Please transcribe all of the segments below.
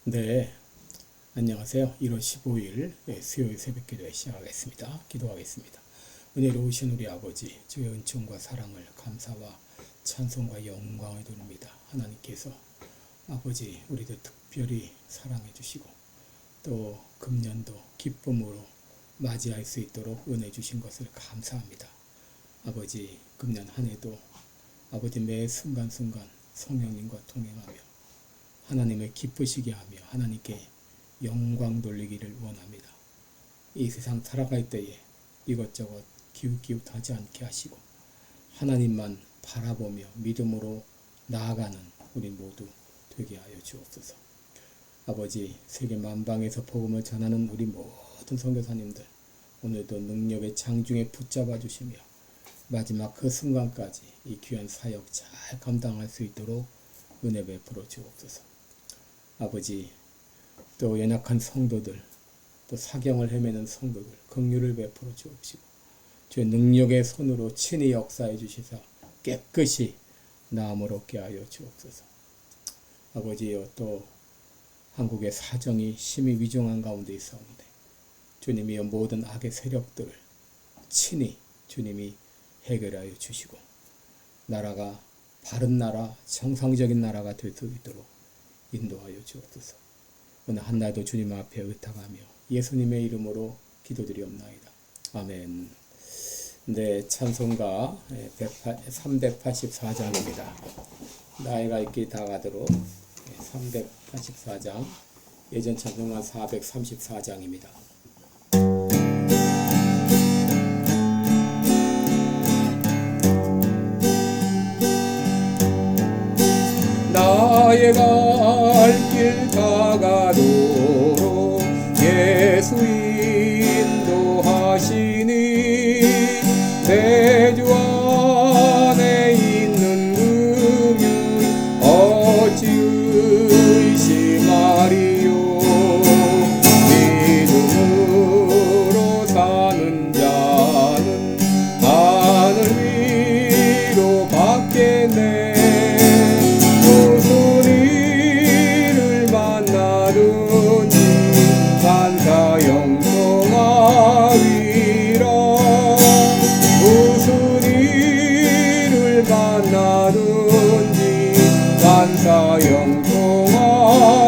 네, 안녕하세요. 1월 15일 수요일 새벽기도회 시작하겠습니다. 기도하겠습니다. 은혜로우신 우리 아버지, 주의 은총과 사랑을 감사와 찬송과 영광을 드립니다. 하나님께서 아버지, 우리들 특별히 사랑해 주시고 또 금년도 기쁨으로 맞이할 수 있도록 은혜 주신 것을 감사합니다. 아버지, 금년 한 해도 아버지 매 순간순간 성령님과 동행하며 하나님을 기쁘시게 하며 하나님께 영광 돌리기를 원합니다. 이 세상 살아갈 때에 이것저것 기웃기웃하지 않게 하시고 하나님만 바라보며 믿음으로 나아가는 우리 모두 되게 하여 주옵소서. 아버지, 세계 만방에서 복음을 전하는 우리 모든 선교사님들 오늘도 능력의 장중에 붙잡아 주시며 마지막 그 순간까지 이 귀한 사역 잘 감당할 수 있도록 은혜 베풀어 주옵소서. 아버지, 또 연약한 성도들, 또 사경을 헤매는 성도들 긍휼을 베풀어 주옵시고 주의 능력의 손으로 친히 역사해 주시사 깨끗이 나음을 얻게 하여 주옵소서. 아버지여, 또 한국의 사정이 심히 위중한 가운데 있사온데 주님이여 모든 악의 세력들을 친히 주님이 해결하여 주시고 나라가 바른 나라, 정상적인 나라가 될 수 있도록 인도하여 주옵소서. 오늘 한날도 주님 앞에 의탁하며 예수님의 이름으로 기도드리옵나이다. 아멘. 네, 찬송가 384장입니다. 나이가 있기 다가도록 384장, 예전 찬송가 434장입니다. 나의 갈 길 다가도록 예수 인도하시니 내 주 안에 있는 금율 어찌 의심하리요. 믿음으로 사는 자는 하늘 위로 받겠네.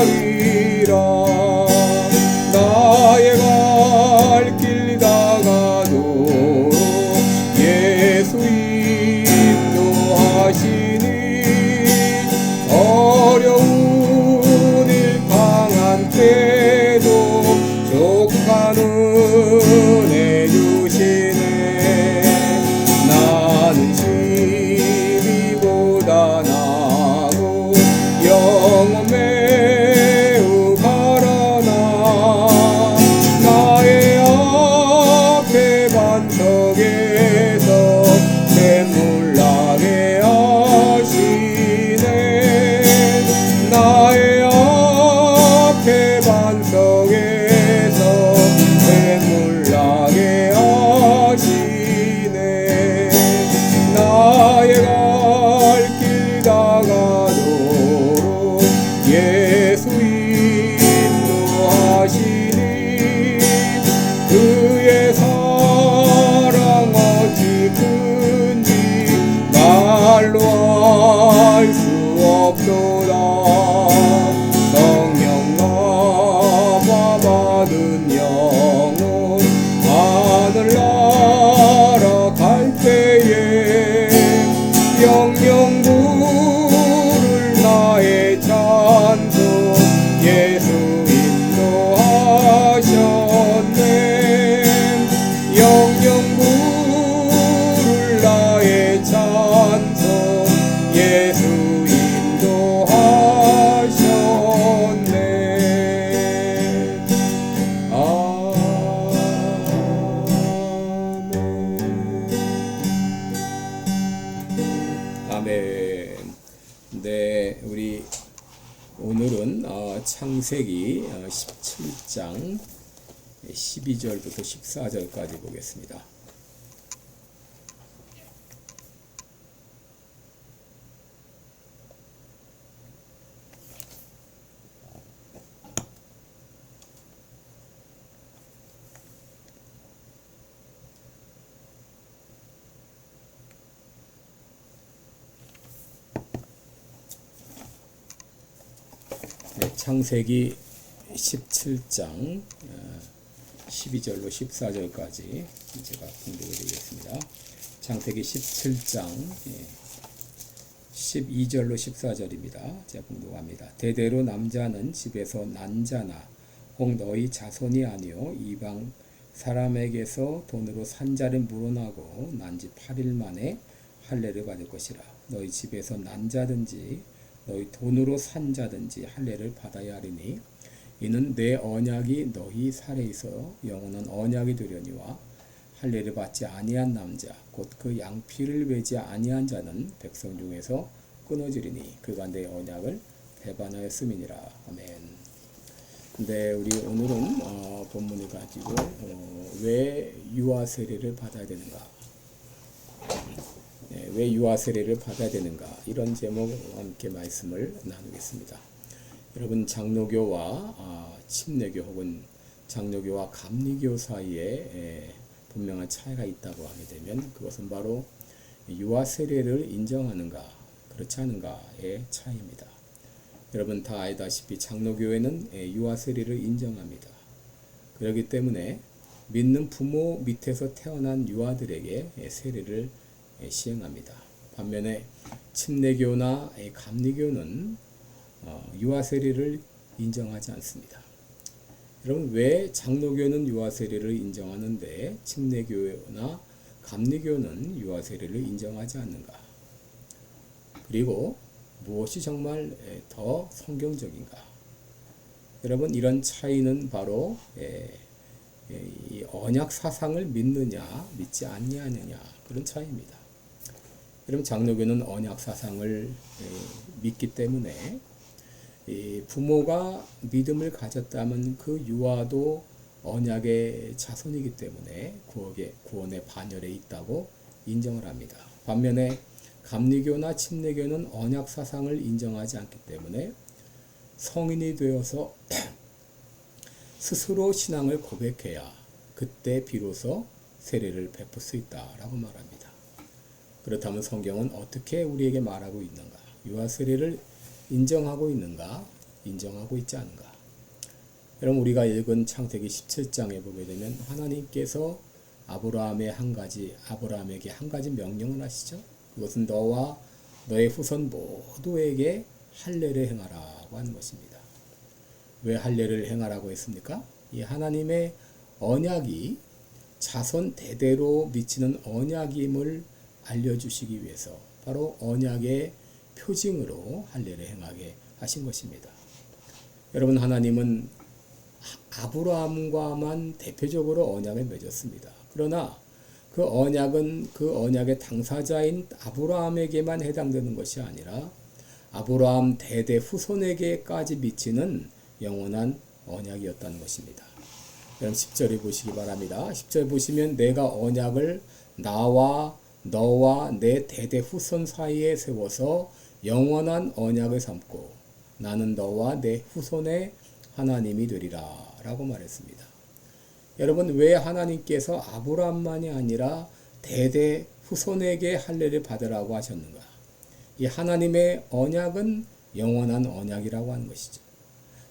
영통하리라. 나의 갈 길 다가도록 예수 인도하시니 어려운 일 당한 때도 족한 은혜 주시네. 나는 시비보다 영원 매우 바라나 나의 앞에 반석에서 샘물 나게 하시네. 나의 앞에 반석에서 샘물 나게 하시네. 나의 갈 길 다가도 예수 인도하시니 그의 사랑 어찌 큰지 말로 알 수 없도다. 성령 나와 받은 영혼 하늘나라 갈 때에 영영 부를 나의 찬송 예수 인도하셨네. 영영 부를 나의 찬송 예수 인도하셨네. 아멘. 네, 우리 오늘은 창세기 17장 12절부터 14절까지 보겠습니다. 창세기 17장 12절로 14절까지 제가 공부해 드리겠습니다. 창세기 17장 12절로 14절입니다. 제가 공부합니다. 대대로 남자는 집에서 난 자나 혹 너희 자손이 아니요 이방 사람에게서 돈으로 산 자를 물어나고 난 지 8일 만에 할례를 받을 것이라. 너희 집에서 난 자든지 너희 돈으로 산 자든지 할례를 받아야 하리니 이는 내 언약이 너희 살에 있어 영원한 언약이 되려니와 할례를 받지 아니한 남자 곧 그 양피를 베지 아니한 자는 백성 중에서 끊어지리니 그가 내 언약을 배반하였음이니라. 아멘. 근데 우리 오늘은 본문을 가지고 왜 유아 세례를 받아야 되는가? 왜 유아 세례를 받아야 되는가? 이런 제목으로 함께 말씀을 나누겠습니다. 여러분, 장로교와 침례교 혹은 장로교와 감리교 사이에 분명한 차이가 있다고 하게 되면 그것은 바로 유아 세례를 인정하는가 그렇지 않은가의 차이입니다. 여러분 다 알다시피 장로교회는 유아 세례를 인정합니다. 그렇기 때문에 믿는 부모 밑에서 태어난 유아들에게 세례를 시행합니다. 반면에 침례교나 감리교는 유아 세례를 인정하지 않습니다. 여러분 왜 장로교는 유아 세례를 인정하는데 침례교나 감리교는 유아 세례를 인정하지 않는가? 그리고 무엇이 정말 더 성경적인가? 여러분 이런 차이는 바로 이 언약 사상을 믿느냐 믿지 않느냐 그런 차이입니다. 여러분 장로교는 언약 사상을 믿기 때문에 부모가 믿음을 가졌다면 그 유아도 언약의 자손이기 때문에 구원의 반열에 있다고 인정을 합니다. 반면에 감리교나 침례교는 언약 사상을 인정하지 않기 때문에 성인이 되어서 스스로 신앙을 고백해야 그때 비로소 세례를 베풀 수 있다라고 말합니다. 그렇다면 성경은 어떻게 우리에게 말하고 있는가? 유아 세례를 인정하고 있는가? 인정하고 있지 않은가? 여러분 우리가 읽은 창세기 17장에 보게 되면 하나님께서 아브라함에게 한 가지 명령을 하시죠. 그것은 너와 너의 후손 모두에게 할례를 행하라고 하는 것입니다. 왜 할례를 행하라고 했습니까? 이 하나님의 언약이 자손 대대로 미치는 언약임을 알려주시기 위해서 바로 언약의 표징으로 할례를 행하게 하신 것입니다. 여러분 하나님은 아브라함과만 대표적으로 언약을 맺었습니다. 그러나 그 언약은 그 언약의 당사자인 아브라함에게만 해당되는 것이 아니라 아브라함 대대 후손에게까지 미치는 영원한 언약이었다는 것입니다. 여러분 10절에 보시기 바랍니다. 10절 보시면 내가 언약을 나와 너와 내 대대 후손 사이에 세워서 영원한 언약을 삼고 나는 너와 내 후손의 하나님이 되리라 라고 말했습니다. 여러분 왜 하나님께서 아브라함만이 아니라 대대 후손에게 할례를 받으라고 하셨는가? 이 하나님의 언약은 영원한 언약이라고 하는 것이죠.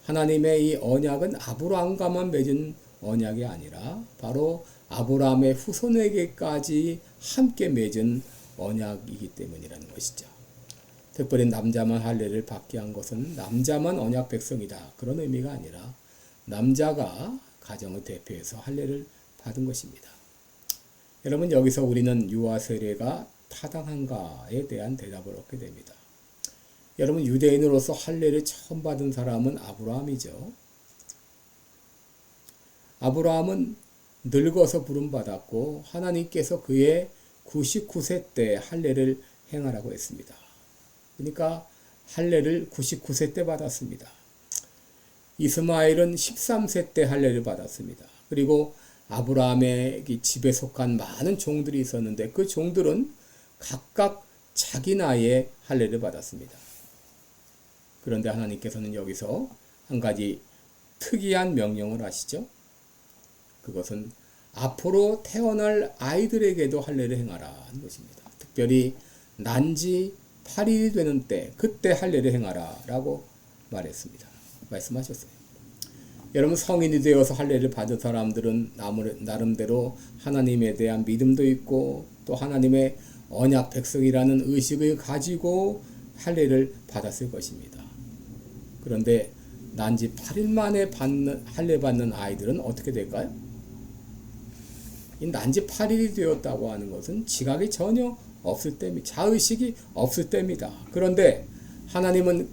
하나님의 이 언약은 아브라함과만 맺은 언약이 아니라 바로 아브라함의 후손에게까지 함께 맺은 언약이기 때문이라는 것이죠. 특별히 남자만 할례를 받게 한 것은 남자만 언약 백성이다 그런 의미가 아니라 남자가 가정을 대표해서 할례를 받은 것입니다. 여러분 여기서 우리는 유아 세례가 타당한가에 대한 대답을 얻게 됩니다. 여러분 유대인으로서 할례를 처음 받은 사람은 아브라함이죠. 아브라함은 늙어서 부름받았고 하나님께서 그의 99세 때 할례를 행하라고 했습니다. 그러니까 할례를 99세 때 받았습니다. 이스마엘은 13세 때 할례를 받았습니다. 그리고 아브라함의 집에 속한 많은 종들이 있었는데 그 종들은 각각 자기 나이에 할례를 받았습니다. 그런데 하나님께서는 여기서 한 가지 특이한 명령을 하시죠. 그것은 앞으로 태어날 아이들에게도 할례를 행하라는 것입니다. 특별히 난지 8일이 되는 때 그때 할례를 행하라 라고 말했습니다. 말씀하셨어요. 여러분, 성인이 되어서 할례를 받은 사람들은 나름대로 하나님에 대한 믿음도 있고 또 하나님의 언약 백성이라는 의식을 가지고 할례를 받았을 것입니다. 그런데 난지 8일 만에 할례 받는 아이들은 어떻게 될까요? 이 난지 8일이 되었다고 하는 것은 지각이 전혀 없을 때입니다. 자의식이 없을 때입니다. 그런데 하나님은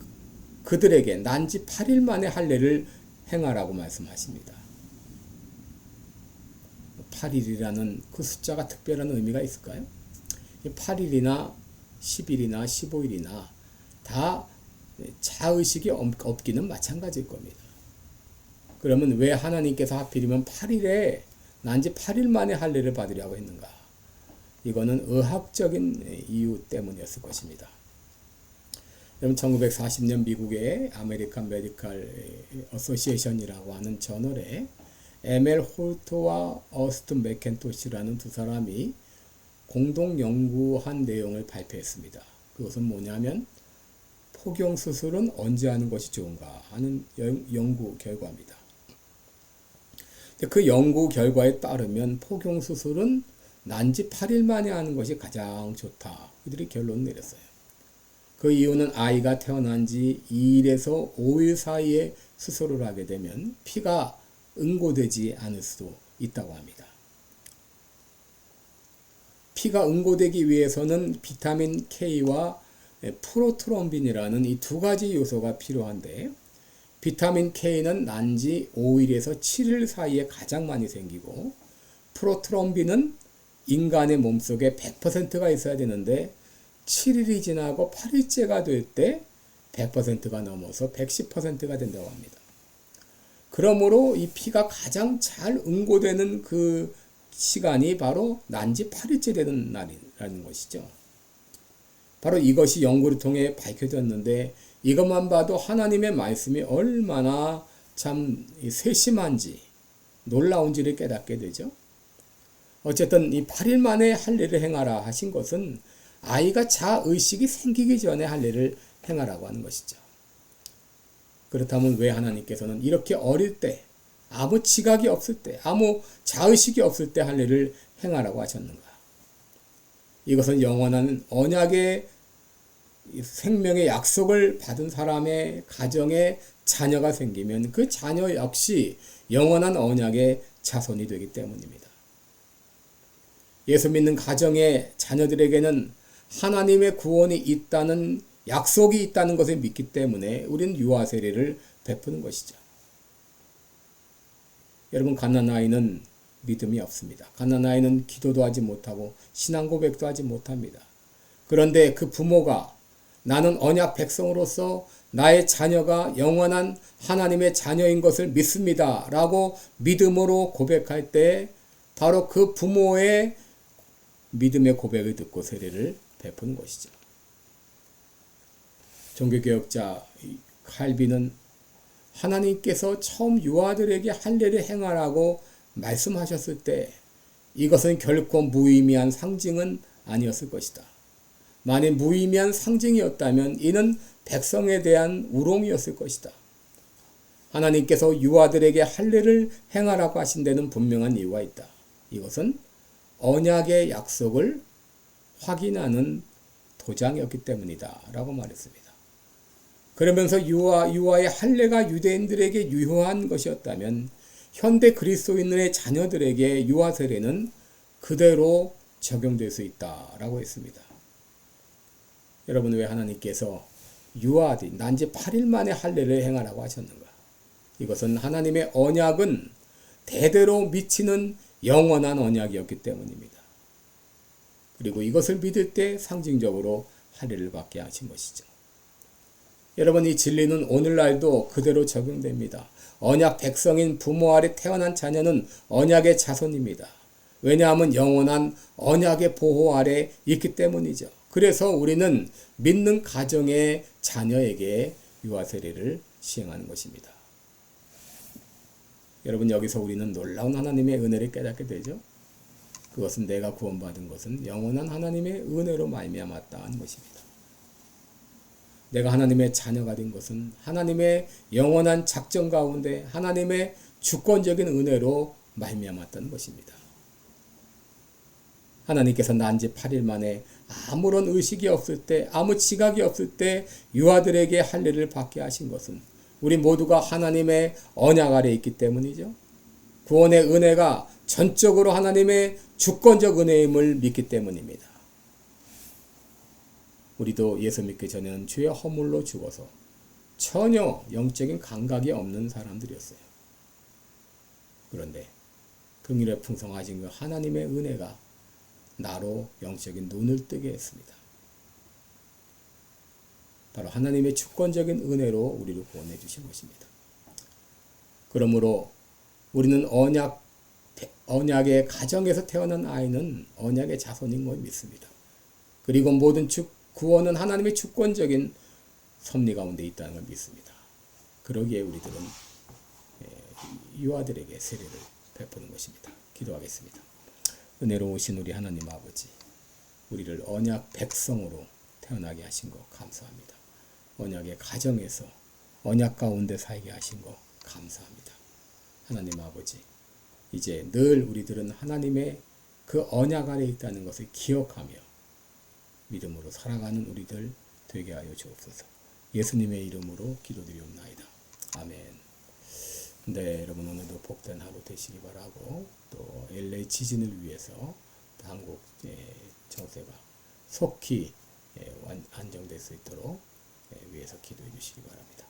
그들에게 난지 8일 만에 할례를 행하라고 말씀하십니다. 8일이라는 그 숫자가 특별한 의미가 있을까요? 8일이나 10일이나 15일이나 다 자의식이 없기는 마찬가지일 겁니다. 그러면 왜 하나님께서 하필이면 8일에 난지 8일 만에 할례를 받으려고 했는가? 이거는 의학적인 이유 때문이었을 것입니다. 여러분, 1940년 미국의 아메리칸 메디컬 어소시에이션이라고 하는 저널에 에멜 홀트와 어스튼 맥켄토시라는 두 사람이 공동 연구한 내용을 발표했습니다. 그것은 뭐냐면 포경 수술은 언제 하는 것이 좋은가 하는 연구 결과입니다. 그 연구 결과에 따르면 포경 수술은 난지 8일 만에 하는 것이 가장 좋다. 그들이 결론을 내렸어요. 그 이유는 아이가 태어난 지 2일에서 5일 사이에 수술을 하게 되면 피가 응고되지 않을 수도 있다고 합니다. 피가 응고되기 위해서는 비타민 K와 프로트롬빈이라는 이 두 가지 요소가 필요한데, 비타민 K는 난지 5일에서 7일 사이에 가장 많이 생기고, 프로트롬빈은 인간의 몸속에 100%가 있어야 되는데 7일이 지나고 8일째가 될 때 100%가 넘어서 110%가 된다고 합니다. 그러므로 이 피가 가장 잘 응고되는 그 시간이 바로 난지 8일째 되는 날이라는 것이죠. 바로 이것이 연구를 통해 밝혀졌는데, 이것만 봐도 하나님의 말씀이 얼마나 참 세심한지 놀라운지를 깨닫게 되죠. 어쨌든 이 8일 만에 할례를 행하라 하신 것은 아이가 자의식이 생기기 전에 할례를 행하라고 하는 것이죠. 그렇다면 왜 하나님께서는 이렇게 어릴 때, 아무 지각이 없을 때, 아무 자의식이 없을 때 할례를 행하라고 하셨는가? 이것은 영원한 언약의 생명의 약속을 받은 사람의 가정에 자녀가 생기면 그 자녀 역시 영원한 언약의 자손이 되기 때문입니다. 예수 믿는 가정의 자녀들에게는 하나님의 구원이 있다는 약속이 있다는 것을 믿기 때문에 우리는 유아 세례를 베푸는 것이죠. 여러분, 갓난아이는 믿음이 없습니다. 갓난아이는 기도도 하지 못하고 신앙 고백도 하지 못합니다. 그런데 그 부모가 나는 언약 백성으로서 나의 자녀가 영원한 하나님의 자녀인 것을 믿습니다 라고 믿음으로 고백할 때 바로 그 부모의 믿음의 고백을 듣고 세례를 베푸는 것이죠. 종교개혁자 칼빈은 하나님께서 처음 유아들에게 할례를 행하라고 말씀하셨을 때 이것은 결코 무의미한 상징은 아니었을 것이다. 만일 무의미한 상징이었다면 이는 백성에 대한 우롱이었을 것이다. 하나님께서 유아들에게 할례를 행하라고 하신 데는 분명한 이유가 있다. 이것은 언약의 약속을 확인하는 도장이었기 때문이다 라고 말했습니다. 그러면서 유아의 할례가 유대인들에게 유효한 것이었다면 현대 그리스도인의 자녀들에게 유아 세례는 그대로 적용될 수 있다라고 했습니다. 여러분, 왜 하나님께서 유아들이 난지 8일 만에 할례를 행하라고 하셨는가? 이것은 하나님의 언약은 대대로 미치는 영원한 언약이었기 때문입니다. 그리고 이것을 믿을 때 상징적으로 할례를 받게 하신 것이죠. 여러분, 이 진리는 오늘날도 그대로 적용됩니다. 언약 백성인 부모 아래 태어난 자녀는 언약의 자손입니다. 왜냐하면 영원한 언약의 보호 아래 있기 때문이죠. 그래서 우리는 믿는 가정의 자녀에게 유아 세례를 시행하는 것입니다. 여러분, 여기서 우리는 놀라운 하나님의 은혜를 깨닫게 되죠. 그것은 내가 구원받은 것은 영원한 하나님의 은혜로 말미암았다는 것입니다. 내가 하나님의 자녀가 된 것은 하나님의 영원한 작정 가운데 하나님의 주권적인 은혜로 말미암았다는 것입니다. 하나님께서 난 지 8일 만에 아무런 의식이 없을 때, 아무 지각이 없을 때 유아들에게 할례를 받게 하신 것은 우리 모두가 하나님의 언약 아래 있기 때문이죠. 구원의 은혜가 전적으로 하나님의 주권적 은혜임을 믿기 때문입니다. 우리도 예수 믿기 전에는 죄의 허물로 죽어서 전혀 영적인 감각이 없는 사람들이었어요. 그런데 긍휼에 풍성하신 그 하나님의 은혜가 나로 영적인 눈을 뜨게 했습니다. 바로 하나님의 주권적인 은혜로 우리를 구원해 주신 것입니다. 그러므로 우리는 언약의 가정에서 태어난 아이는 언약의 자손인 걸 믿습니다. 그리고 모든 구원은 하나님의 주권적인 섭리 가운데 있다는 걸 믿습니다. 그러기에 우리들은 유아들에게 세례를 베푸는 것입니다. 기도하겠습니다. 은혜로우신 우리 하나님 아버지, 우리를 언약 백성으로 태어나게 하신 것 감사합니다. 언약의 가정에서 언약 가운데 살게 하신 것 감사합니다. 하나님 아버지, 이제 늘 우리들은 하나님의 그 언약 아래 있다는 것을 기억하며 믿음으로 살아가는 우리들 되게 하여 주옵소서. 예수님의 이름으로 기도드리옵나이다. 아멘. 네, 여러분 오늘도 복된 하루 되시기 바라고, 또 LA 지진을 위해서 한국 정세가 속히 안정될 수 있도록 위해서 기도해 주시기 바랍니다.